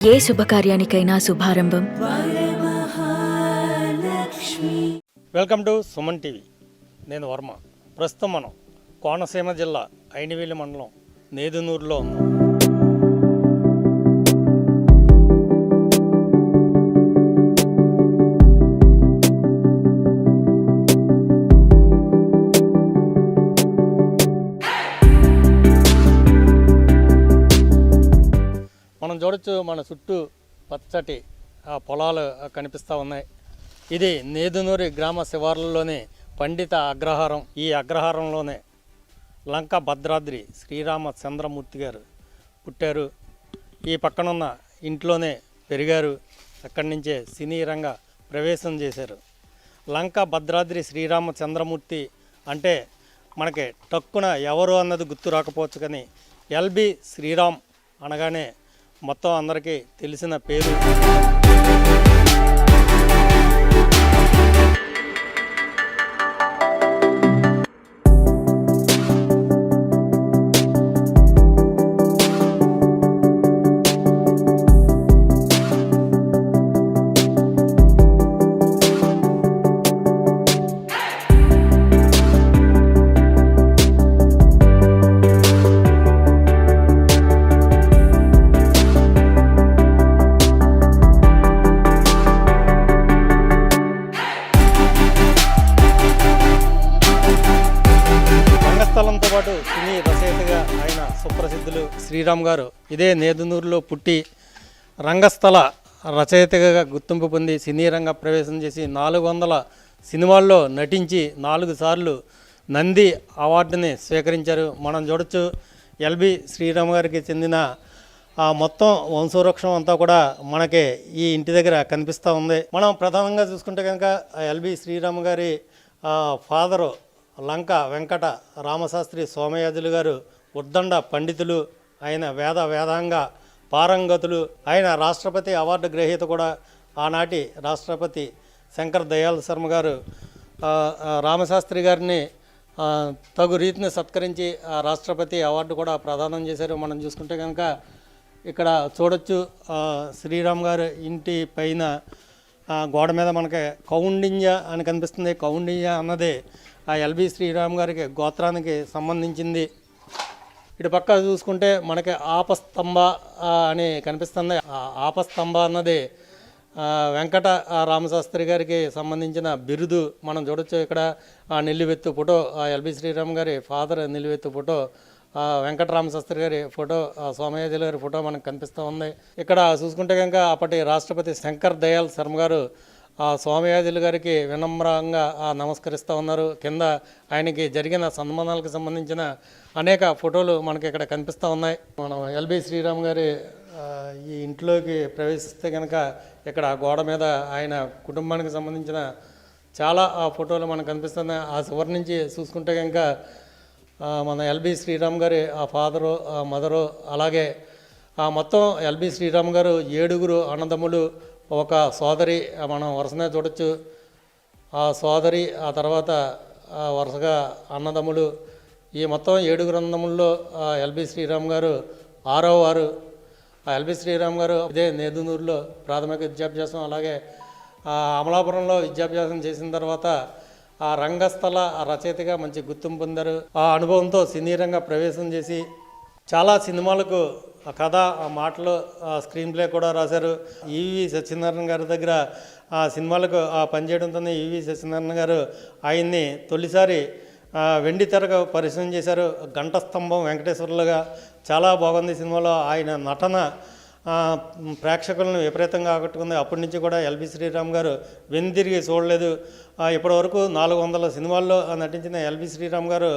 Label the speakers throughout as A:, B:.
A: ఏ శుభకార్యానికైనా శుభారంభం.
B: Welcome to Suman TV. నేను వర్మ. ప్రస్తుతం మనం కోనసీమ జిల్లా ఐనివేలి మండలం నేదునూరులో ఉన్నాం. మనం చూడొచ్చు, మన చుట్టూ పచ్చటి పొలాలు కనిపిస్తూ ఉన్నాయి. ఇది నేదునూరి గ్రామ శివార్లలోని పండిత అగ్రహారం. ఈ అగ్రహారంలోనే లంకా భద్రాద్రి శ్రీరామచంద్రమూర్తి గారు పుట్టారు. ఈ పక్కనున్న ఇంట్లోనే పెరిగారు. అక్కడి నుంచే సినీ రంగ ప్రవేశం చేశారు. లంకా భద్రాద్రి శ్రీరామచంద్రమూర్తి అంటే మనకి టక్కున ఎవరు అన్నది గుర్తు రాకపోవచ్చు, కానీ ఎల్బి శ్రీరామ్ అనగానే మొత్తం అందరికీ తెలిసిన పేరు. రంగస్థలంతో పాటు సినీ రచయితగా ఆయన సుప్రసిద్ధులు. శ్రీరామ్ గారు ఇదే నేదునూరులో పుట్టి రంగస్థల రచయితగా గుర్తింపు పొంది సినీ రంగ ప్రవేశం చేసి 400 సినిమాల్లో నటించి 4 సార్లు నంది అవార్డుని స్వీకరించారు. మనం చూడొచ్చు, ఎల్బి శ్రీరామ్ గారికి చెందిన మొత్తం వంశవృక్షం అంతా కూడా మనకి ఈ ఇంటి దగ్గర కనిపిస్తూ ఉంది. మనం ప్రధానంగా చూసుకుంటే కనుక ఎల్బి శ్రీరామ్ గారి ఫాదరు లంక వెంకట రామశాస్త్రి సోమయాజులు గారు ఉద్దండ పండితులు. ఆయన వేదాంగ పారంగతులు. ఆయన రాష్ట్రపతి అవార్డు గ్రహీత కూడా. ఆనాటి రాష్ట్రపతి శంకర్ దయాళ్ శర్మ గారు రామశాస్త్రి గారిని తగు రీతిని సత్కరించి రాష్ట్రపతి అవార్డు కూడా ప్రదానం చేశారు. మనం చూసుకుంటే కనుక ఇక్కడ చూడొచ్చు, శ్రీరామ్ గారు ఇంటి పైన గోడ మీద మనకి కౌండిన్య అని కనిపిస్తుంది. కౌండిన్య అన్నది ఎల్బి శ్రీరామ్ గారికి గోత్రానికి సంబంధించింది. ఇటు పక్క చూసుకుంటే మనకి ఆపస్తంభ అని కనిపిస్తుంది. ఆపస్తంభ అన్నది వెంకట రామశాస్త్రి గారికి సంబంధించిన బిరుదు. మనం చూడొచ్చు ఇక్కడ నిలువెత్తు ఫోటో, ఎల్బి శ్రీరామ్ గారి ఫాదర్ నిలువెత్తు ఫోటో, వెంకట రామశాస్త్రి గారి ఫోటో, సోమయాజులు గారి ఫోటో మనకు కనిపిస్తూ ఉంది. ఇక్కడ చూసుకుంటే కనుక అప్పటి రాష్ట్రపతి శంకర్ దయాళ్ శర్మ గారు సోమయాజులు గారికి వినమ్రంగా నమస్కరిస్తూ ఉన్నారు. కింద ఆయనకి జరిగిన సన్మానాలకు సంబంధించిన అనేక ఫోటోలు మనకి ఇక్కడ కనిపిస్తూ ఉన్నాయి. మనం ఎల్బి శ్రీరామ్ గారి ఈ ఇంట్లోకి ప్రవేశిస్తే కనుక ఇక్కడ గోడ మీద ఆయన కుటుంబానికి సంబంధించిన చాలా ఫోటోలు మనకు కనిపిస్తున్నాయి. ఆ చివరి నుంచి చూసుకుంటే కనుక మన ఎల్బి శ్రీరామ్ గారి ఫాదరు, మదరు, అలాగే మొత్తం ఎల్బి శ్రీరామ్ గారు 7 అన్నదమ్ములు, ఒక సోదరి మనం వరుసనే చూడొచ్చు. ఆ సోదరి, ఆ తర్వాత వరుసగా అన్నదమ్ములు. ఈ మొత్తం 7 అన్నదమ్ముల్లో ఎల్బి శ్రీరామ్ గారు 6వ వారు. ఎల్బి శ్రీరామ్ గారు ఇదే నేదునూరులో ప్రాథమిక విద్యాభ్యాసం, అలాగే అమలాపురంలో విద్యాభ్యాసం చేసిన తర్వాత రంగస్థల రచయితగా మంచి గుర్తింపు పొందారు. ఆ అనుభవంతో సినీ రంగ ప్రవేశం చేసి చాలా సినిమాలకు కథ, మాటలు, స్క్రీన్ ప్లే కూడా రాశారు. ఈవి సత్యనారాయణ గారి దగ్గర సినిమాలకు పనిచేయడంతోనే ఈవి సత్యనారాయణ గారు ఆయన్ని తొలిసారి వెండి తెరకు పరిచయం చేశారు. ఘంటస్తంభం వెంకటేశ్వర్లుగా చాలా బాగుంది సినిమాలో. ఆయన నటన ప్రేక్షకులను విపరీతంగా ఆకట్టుకుంది. అప్పటి నుంచి కూడా ఎల్బి శ్రీరామ్ గారు వెనుతిరిగి చూడలేదు. ఇప్పటివరకు 400 సినిమాల్లో నటించిన ఎల్బి శ్రీరామ్ గారు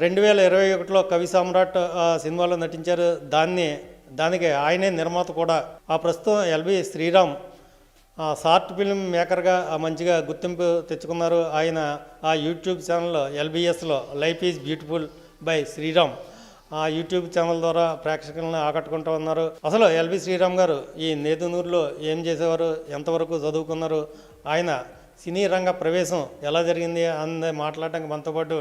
B: 2021లో కవి సామ్రాట్ సినిమాలో నటించారు. దానికి ఆయనే నిర్మాత కూడా. ప్రస్తుతం ఎల్బి శ్రీరామ్ షార్ట్ ఫిల్మ్ మేకర్గా మంచిగా గుర్తింపు తెచ్చుకున్నారు. ఆయన యూట్యూబ్ ఛానల్ ఎల్బిఎస్లో life is beautiful by Sriram YouTube channel ద్వారా ప్రేక్షకులను ఆకట్టుకుంటూ ఉన్నారు. అసలు ఎల్బి శ్రీరామ్ గారు ఈ నేదునూరులో ఏం చేసేవారు, ఎంతవరకు చదువుకున్నారు, ఆయన సినీ రంగ ప్రవేశం ఎలా జరిగింది అన్నది మాట్లాడడానికి మనతో పాటు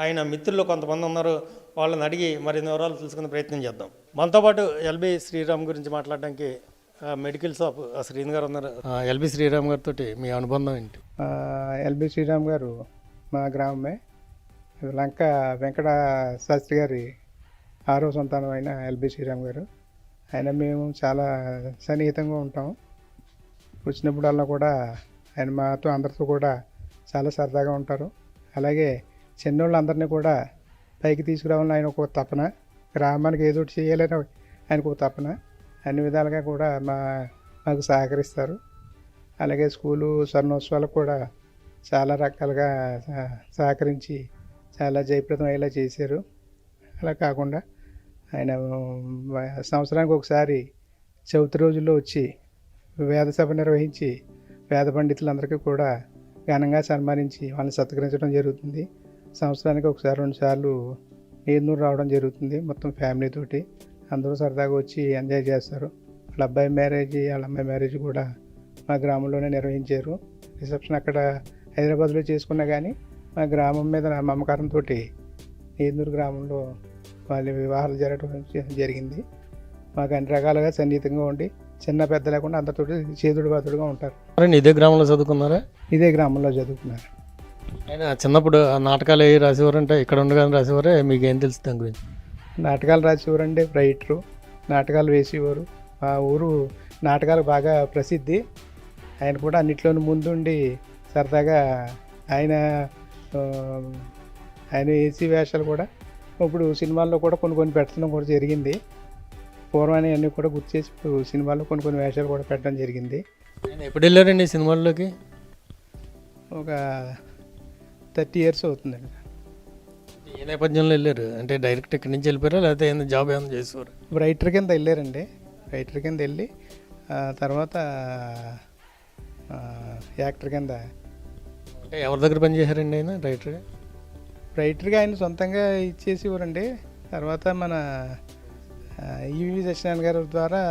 B: ఆయన మిత్రులు కొంతమంది ఉన్నారు. వాళ్ళని అడిగి మరిన్ని వివరాలు తెలుసుకునే ప్రయత్నం చేద్దాం. మనతో పాటు ఎల్బి శ్రీరామ్ గురించి మాట్లాడడానికి మెడికల్ షాప్ శ్రీని గారు ఉన్నారు. ఎల్బి శ్రీరామ్ గారితో మీ అనుబంధం ఏంటి?
C: ఎల్బి శ్రీరామ్ గారు మా గ్రామమే. లంక వెంకట శాస్త్రి గారి 6వ సంతానం అయిన ఎల్బి శ్రీరామ్ గారు. ఆయన మేము చాలా సన్నిహితంగా ఉంటాం. వచ్చినప్పుడల్లా కూడా ఆయన మాతో అందరితో కూడా చాలా సరదాగా ఉంటారు. అలాగే చిన్నోళ్ళందరినీ కూడా పైకి తీసుకురావాలని ఆయన ఒక తపన, గ్రామానికి ఏదో ఒకటి చేయాలని ఆయనకు ఒక తపన. అన్ని విధాలుగా కూడా మాకు సహకరిస్తారు. అలాగే స్కూలు స్వర్ణోత్సవాలకు కూడా చాలా రకాలుగా సహకరించి చాలా జయప్రదం అయ్యేలా చేశారు. అలా కాకుండా ఆయన సంవత్సరానికి ఒకసారి చవితి రోజుల్లో వచ్చి వేద సభ నిర్వహించి వేద పండితులందరికీ కూడా ఘనంగా సన్మానించి వాళ్ళని సత్కరించడం జరుగుతుంది. సంవత్సరానికి ఒకసారి 2 సార్లు నేదునూరు రావడం జరుగుతుంది. మొత్తం ఫ్యామిలీతోటి అందరూ సరదాగా వచ్చి ఎంజాయ్ చేస్తారు. వాళ్ళ అబ్బాయి మ్యారేజ్, వాళ్ళ అమ్మాయి మ్యారేజ్ కూడా మా గ్రామంలోనే నిర్వహించారు. రిసెప్షన్ అక్కడ హైదరాబాద్లో చేసుకున్నా కానీ మా గ్రామం మీద మమకారంతో నేదునూరు గ్రామంలో వాళ్ళ వివాహాలు జరగడం జరిగింది. మాకు అన్ని రకాలుగా సన్నిహితంగా ఉండి చిన్న పెద్ద లేకుండా అందరితో చేదుడు బాదుడుగా ఉంటారు.
B: ఇదే గ్రామంలో చదువుకున్నారా?
C: ఇదే గ్రామంలో చదువుకున్నారు.
B: ఆయన చిన్నప్పుడు నాటకాలు ఏ రాసేవారంటే ఇక్కడ ఉండగానే రాసేవారే, మీకు ఏం తెలుసు దాని గురించి?
C: నాటకాలు రాసేవారండి, రైటరు, నాటకాలు వేసేవారు. మా ఊరు నాటకాలు బాగా ప్రసిద్ధి. ఆయన కూడా అన్నిట్లోనూ ముందుండి సరదాగా ఆయన వేసి వేషాలు కూడా ఇప్పుడు సినిమాల్లో కూడా కొన్ని పెట్టడం కూడా జరిగింది. పూర్వాన్ని అన్నీ కూడా గుర్తు చేసి ఇప్పుడు సినిమాల్లో కొన్ని వేషాలు కూడా పెట్టడం జరిగింది.
B: ఆయన ఎప్పుడు వెళ్ళారండి సినిమాల్లోకి?
C: ఒక 30 years అవుతుందండి.
B: ఏ నేపథ్యంలో వెళ్ళారు? అంటే డైరెక్ట్ ఇక్కడి నుంచి వెళ్ళిపోయారా లేకపోతే ఏమైనా జాబ్ ఏమైనా చేసేవారు?
C: రైటర్ కింద వెళ్ళారండి. రైటర్ కింద వెళ్ళి తర్వాత యాక్టర్ కింద.
B: అంటే ఎవరి దగ్గర పనిచేశారండి ఆయన రైటర్గా?
C: రైటర్గా ఆయన సొంతంగా ఇచ్చేసేవారండి. తర్వాత మన ఈవి సత్యనారాయణ గారి ద్వారా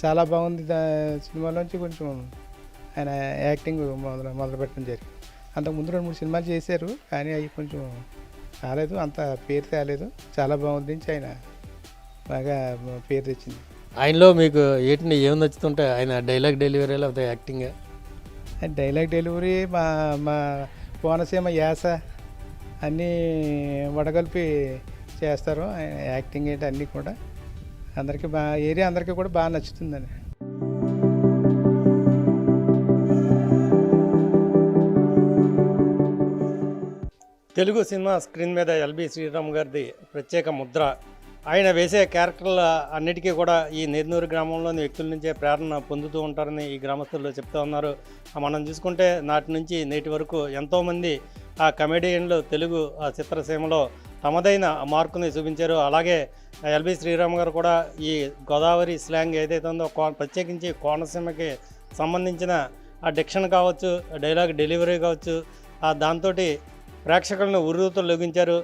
C: చాలా బాగుంది సినిమాలోంచి కొంచెం ఆయన యాక్టింగ్ మొదలు పెట్టడం జరిగింది. అంతకుముందు 2-3 సినిమాలు చేశారు కానీ అవి కొంచెం రాలేదు, అంత పేరు తేలేదు. చాలా బాగుంది నుంచి ఆయన బాగా పేరు తెచ్చింది.
B: ఆయనలో మీకు ఏమి నచ్చుతుంటే ఆయన డైలాగ్ డెలివరీ లేకపోతే యాక్టింగ్?
C: డైలాగ్ డెలివరీ మా కోనసీమ యాస అన్నీ వడగలిపి చేస్తారు. ఆయన యాక్టింగ్ ఏంటి అన్నీ కూడా అందరికీ ఏరియా అందరికీ కూడా బాగా నచ్చుతుందండి.
B: తెలుగు సినిమా స్క్రీన్ మీద ఎల్బి శ్రీరామ్ గారిది ప్రత్యేక ముద్ర. ఆయన వేసే క్యారెక్టర్ల అన్నిటికీ కూడా ఈ నేదునూరు గ్రామంలోని వ్యక్తుల నుంచే ప్రేరణ పొందుతూ ఉంటారని ఈ గ్రామస్తులు చెప్తూ ఉన్నారు. మనం చూసుకుంటే నాటి నుంచి నేటి వరకు ఎంతోమంది ఆ కమెడియన్లు తెలుగు చిత్రసీమలో తమదైన మార్కుని చూపించారు. అలాగే ఎల్బి శ్రీరామ్ గారు కూడా ఈ గోదావరి స్లాంగ్ ఏదైతే ఉందో ప్రత్యేకించి కోనసీమకి సంబంధించిన ఆ డిక్షన్ కావచ్చు, డైలాగ్ డెలివరీ కావచ్చు, దాంతో ప్రేక్షకులను ఉర్రూతో లొగించారు.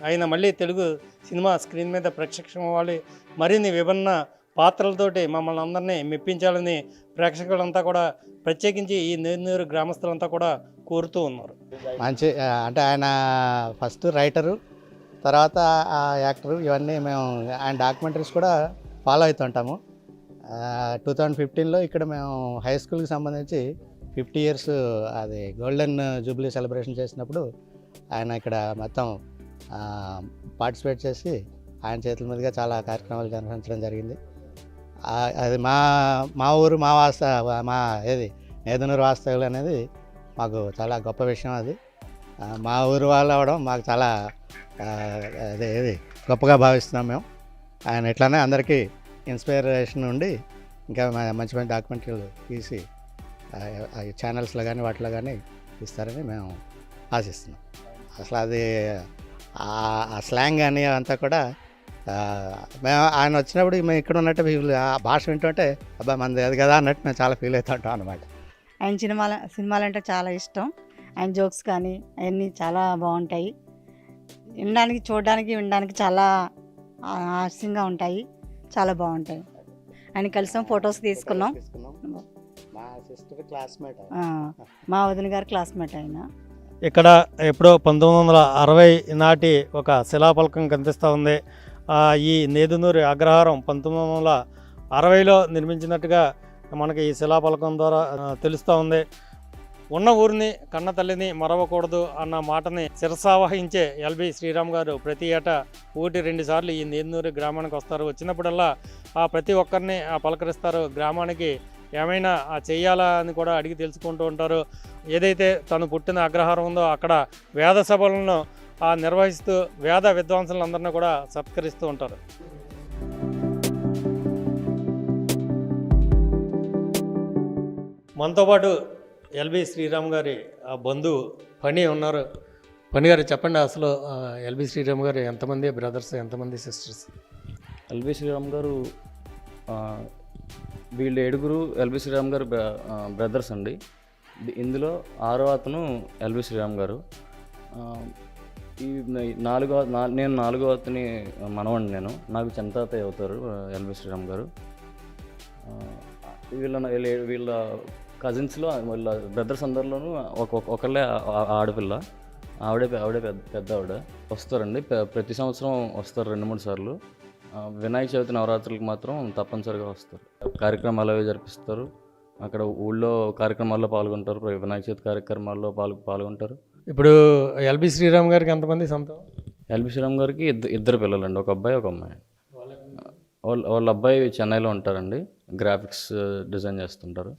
B: ఆయన మళ్ళీ తెలుగు సినిమా స్క్రీన్ మీద ప్రేక్షకం అవ్వాలి, మరిన్ని విభిన్న పాత్రలతోటి మమ్మల్ని అందరినీ మెప్పించాలని ప్రేక్షకులంతా కూడా ప్రత్యేకించి ఈ నేదునూరు గ్రామస్తులంతా కూడా కోరుతూ ఉన్నారు.
D: మంచి అంటే ఆయన ఫస్ట్ రైటరు, తర్వాత యాక్టరు, ఇవన్నీ మేము ఆయన డాక్యుమెంటరీస్ కూడా ఫాలో అవుతుంటాము. 2015లో ఇక్కడ మేము హై స్కూల్కి సంబంధించి 50 years అది గోల్డెన్ జూబ్లీ సెలబ్రేషన్ చేసినప్పుడు ఆయన ఇక్కడ మొత్తం పార్టిసిపేట్ చేసి ఆయన చేతుల మీదుగా చాలా కార్యక్రమాలు నిర్వహించడం జరిగింది. అది మా ఊరు మా నేదునూరు వాస్తవ్యులు అనేది మాకు చాలా గొప్ప విషయం. అది మా ఊరు వాళ్ళు అవ్వడం మాకు చాలా గొప్పగా భావిస్తున్నాం మేము. ఆయన ఇట్లానే అందరికీ ఇన్స్పిరేషన్ ఉండి ఇంకా మంచి మంచి డాక్యుమెంటరీలు తీసి ఛానల్స్లో కానీ వాటిలో కానీ ఇస్తారని మేము ఆశిస్తున్నాం. అసలు అది ఆ స్లాంగ్ కానీ అంతా కూడా మేము ఆయన వచ్చినప్పుడు మేము ఇక్కడ ఉన్నట్టు ఆ భాష వింటుంటే అబ్బా మనది అది కదా అన్నట్టు మేము చాలా ఫీల్ అవుతుంటాం అన్నమాట.
E: ఆయన సినిమాలు అంటే చాలా ఇష్టం. ఆయన జోక్స్ కానీ అవన్నీ చాలా బాగుంటాయి. వినడానికి చాలా హాస్యంగా ఉంటాయి, చాలా బాగుంటాయి. ఆయన కలిసాం, ఫొటోస్ తీసుకున్నాం.
D: మా సిస్టర్ క్లాస్మేట్,
E: మా వదిన గారి క్లాస్మేట్ ఆయన.
B: ఇక్కడ ఎప్పుడో 1960 నాటి ఒక శిలాఫలకం కనిపిస్తూ ఉంది. ఈ నేదునూరు అగ్రహారం 1960లో నిర్మించినట్టుగా మనకి ఈ శిలాఫలకం ద్వారా తెలుస్తూ ఉంది. ఉన్న ఊరిని కన్న తల్లిని మరవకూడదు అన్న మాటని శిరసావహించే ఎల్బి శ్రీరామ్ గారు ప్రతి ఏటా 1-2 సార్లు ఈ నేదునూరు గ్రామానికి వస్తారు. వచ్చినప్పుడల్లా ప్రతి ఒక్కరిని పలకరిస్తారు. గ్రామానికి ఏమైనా చెయ్యాలా అని కూడా అడిగి తెలుసుకుంటూ ఉంటారు. ఏదైతే తను పుట్టిన అగ్రహారం ఉందో అక్కడ వేద సభలను నిర్వహిస్తూ వేద విద్వాంసులందరినీ కూడా సత్కరిస్తూ ఉంటారు. మనతో పాటు ఎల్బి శ్రీరామ్ గారి బంధువు ఫణి ఉన్నారు. ఫణి గారు చెప్పండి, అసలు ఎల్బి శ్రీరామ్ గారు ఎంతమంది బ్రదర్స్, ఎంతమంది సిస్టర్స్?
F: ఎల్బి శ్రీరామ్ గారు వీళ్ళు 7 ఎల్బి శ్రీరామ్ గారు బ్రదర్స్ అండి. ఇందులో 6వ అతను ఎల్బి శ్రీరామ్ గారు. నేను 4వ అతని మనవండి. నాకు చంతాతయ్య అవుతారు ఎల్బి శ్రీరామ్ గారు. వీళ్ళ కజిన్స్లో వీళ్ళ బ్రదర్స్ అందరిలోనూ ఒకళ్ళే ఆడపిల్ల. ఆవిడే పెద్ద ఆవిడ. వస్తారండి, ప్రతి సంవత్సరం వస్తారు 2-3 సార్లు. వినాయక చవితి నవరాత్రులకు మాత్రం తప్పనిసరిగా వస్తారు. కార్యక్రమాలు అవి జరిపిస్తారు. అక్కడ ఊళ్ళో కార్యక్రమాల్లో పాల్గొంటారు. వినాయక చవితి కార్యక్రమాల్లో పాల్గొంటారు.
B: ఇప్పుడు ఎల్బి శ్రీరామ్ గారికి ఎంతమంది సొంతం?
F: ఎల్బి శ్రీరామ్ గారికి ఇద్దరు పిల్లలండి, ఒక అబ్బాయి ఒక అమ్మాయి. వాళ్ళ అబ్బాయి చెన్నైలో ఉంటారండి, గ్రాఫిక్స్ డిజైన్ చేస్తుంటారు.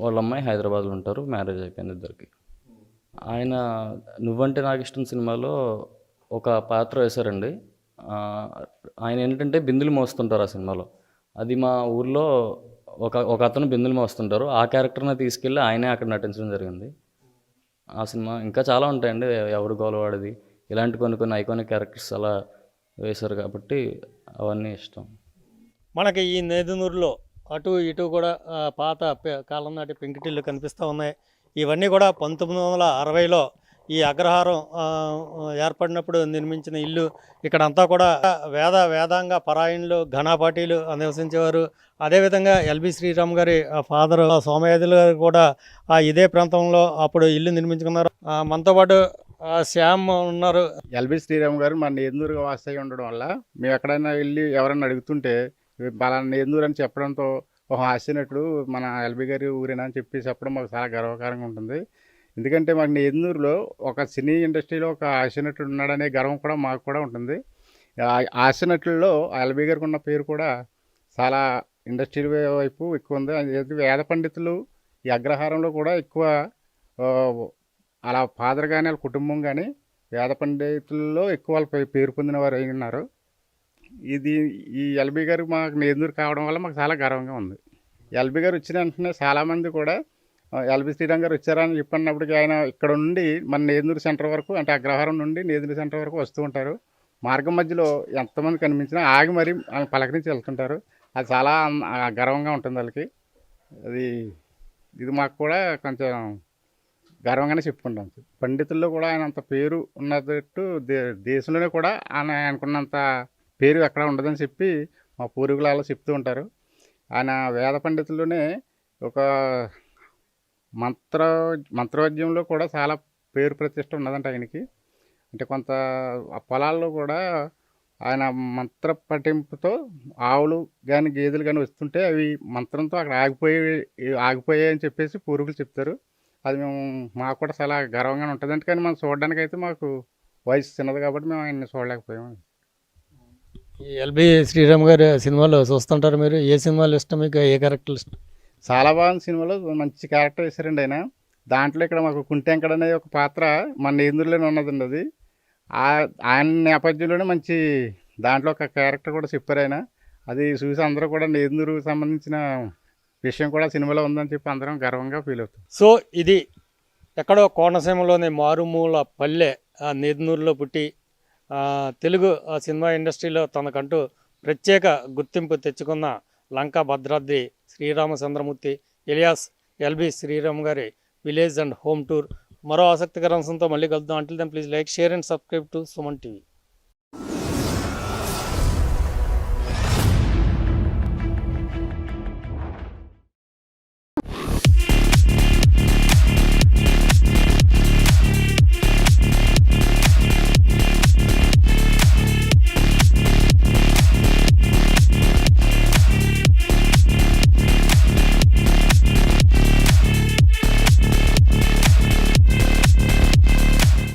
F: వాళ్ళ అమ్మాయి హైదరాబాద్లో ఉంటారు. మ్యారేజ్ అయిపోయింది ఇద్దరికి. ఆయన నువ్వంటే నాకు ఇష్టం సినిమాలో ఒక పాత్ర వేశారండి. ఆయన ఏంటంటే బిందులు మోస్తుంటారు ఆ సినిమాలో. అది మా ఊర్లో ఒక అతను బిందులు మోస్తుంటారు. ఆ క్యారెక్టర్ని తీసుకెళ్ళి ఆయనే అక్కడ నటించడం జరిగింది. ఆ సినిమా ఇంకా చాలా ఉంటాయండి, ఎవరు గోలవాడిది, ఇలాంటి కొన్ని ఐకానిక్ క్యారెక్టర్స్ అలా వేశారు కాబట్టి అవన్నీ ఇష్టం.
B: మనకి ఈ నేదునూరులో అటు ఇటు కూడా పాత కాలం నాటి పెంకుటిల్లు కనిపిస్తూ ఉన్నాయి. ఇవన్నీ కూడా 1960లో ఈ అగ్రహారం ఏర్పడినప్పుడు నిర్మించిన ఇల్లు. ఇక్కడంతా కూడా వేదాంగ పరాయణులు, ఘనాపాటీలు నివసించేవారు. అదేవిధంగా ఎల్బి శ్రీరామ్ గారి ఫాదర్ సోమయాజులు గారు కూడా ఇదే ప్రాంతంలో అప్పుడు ఇల్లు నిర్మించుకున్నారు. మనతో పాటు శ్యామ్ ఉన్నారు.
C: ఎల్బి శ్రీరామ్ గారు మన నేదునూరు వాస్తవ్యం ఉండడం వల్ల మేము ఎక్కడైనా వెళ్ళి ఎవరైనా అడుగుతుంటే బలానా నేదునూరు అని చెప్పడంతో ఒక హాస్యనటుడు మన ఎల్బి గారి ఊరేనా అని చెప్పి చెప్పడం మాకు చాలా గర్వకారంగా ఉంటుంది. ఎందుకంటే మాకు నేదునూరులో ఒక సినీ ఇండస్ట్రీలో ఒక హాస్యనటుడు ఉన్నాడనే గర్వం కూడా మాకు కూడా ఉంటుంది. హాస్యనటుల్లో ఎల్బి గారికి ఉన్న పేరు కూడా చాలా ఇండస్ట్రీ వైపు ఎక్కువ ఉంది. వేద పండితులు ఈ అగ్రహారంలో కూడా ఎక్కువ అలా ఫాదర్ కానీ వాళ్ళ కుటుంబం కానీ వేద పండితుల్లో ఎక్కువ వాళ్ళ పేరు పొందిన వారు అయి ఉన్నారు. ఈ ఎల్బి గారు మాకు నేదునూరు కావడం వల్ల మాకు చాలా గర్వంగా ఉంది. ఎల్బి గారు వచ్చిన వెంటనే చాలామంది కూడా ఎల్బి శ్రీరామ్ గారు వచ్చారని చెప్పినప్పటికీ ఆయన ఇక్కడ నుండి మన నేదునూరు సెంటర్ వరకు, అంటే అగ్రహారం నుండి నేదునూరు సెంటర్ వరకు వస్తూ ఉంటారు. మార్గం మధ్యలో ఎంతమంది కనిపించినా ఆగి మరీ ఆయన పలకరించి వెళ్తుంటారు. అది చాలా గర్వంగా ఉంటుంది వాళ్ళకి. ఇది మాకు కూడా కొంచెం గర్వంగానే చెప్పుకుంటాం. పండితుల్లో కూడా ఆయన అంత పేరు ఉన్నట్టు దేశంలోనే కూడా ఆయనకున్నంత పేరు ఎక్కడ ఉండదని చెప్పి మా పూర్వీకులు అలా చెప్తూ ఉంటారు. ఆయన వేద పండితుల్లోనే ఒక మంత్రవాద్యంలో కూడా చాలా పేరు ప్రతిష్ట ఉన్నదంట ఆయనకి. అంటే కొంత పొలాల్లో కూడా ఆయన మంత్ర పఠింపుతో ఆవులు కానీ గేదెలు కానీ వస్తుంటే అవి మంత్రంతో అక్కడ ఆగిపోయాయి అని చెప్పేసి పూర్వీకులు చెప్తారు. అది మాకు కూడా చాలా గర్వంగానే ఉంటుంది. కానీ మనం చూడడానికి అయితే మాకు వయసు చిన్నది కాబట్టి మేము ఆయన్ని చూడలేకపోయాము.
B: ఈ ఎల్బి శ్రీరామ్ గారి సినిమాలు చూస్తుంటారు మీరు? ఏ సినిమాలు ఇష్టం మీకు? ఏ క్యారెక్టర్లు ఇష్టం?
C: చాలా బాగుంది. సినిమాలో మంచి క్యారెక్టర్ వేశారండి ఆయన. దాంట్లో ఇక్కడ మాకు కుంటెంకడ అనే ఒక పాత్ర మన నేదునూరులోనే ఉన్నదండి. అది ఆయన నేపథ్యంలోనే మంచి దాంట్లో ఒక క్యారెక్టర్ కూడా చెప్పారు ఆయన. అది చూసి అందరూ కూడా నేదునూరుకు సంబంధించిన విషయం కూడా సినిమాలో ఉందని చెప్పి అందరం గర్వంగా ఫీల్ అవుతాం.
B: సో ఇది ఎక్కడో కోనసీమలోని మారుమూల పల్లె నేదునూరులో పుట్టి తెలుగు సినిమా ఇండస్ట్రీలో తనకంటూ ప్రత్యేక గుర్తింపు తెచ్చుకున్న లంకా భద్రాద్రి శ్రీరామచంద్రమూర్తి ఎలియాస్ ఎల్బి శ్రీరామ్ గారి విలేజ్ అండ్ హోమ్ టూర్. మరో ఆసక్తికర అంశంతో మళ్ళీ కలుద్దాం. Until then please like, share and subscribe to Suman TV.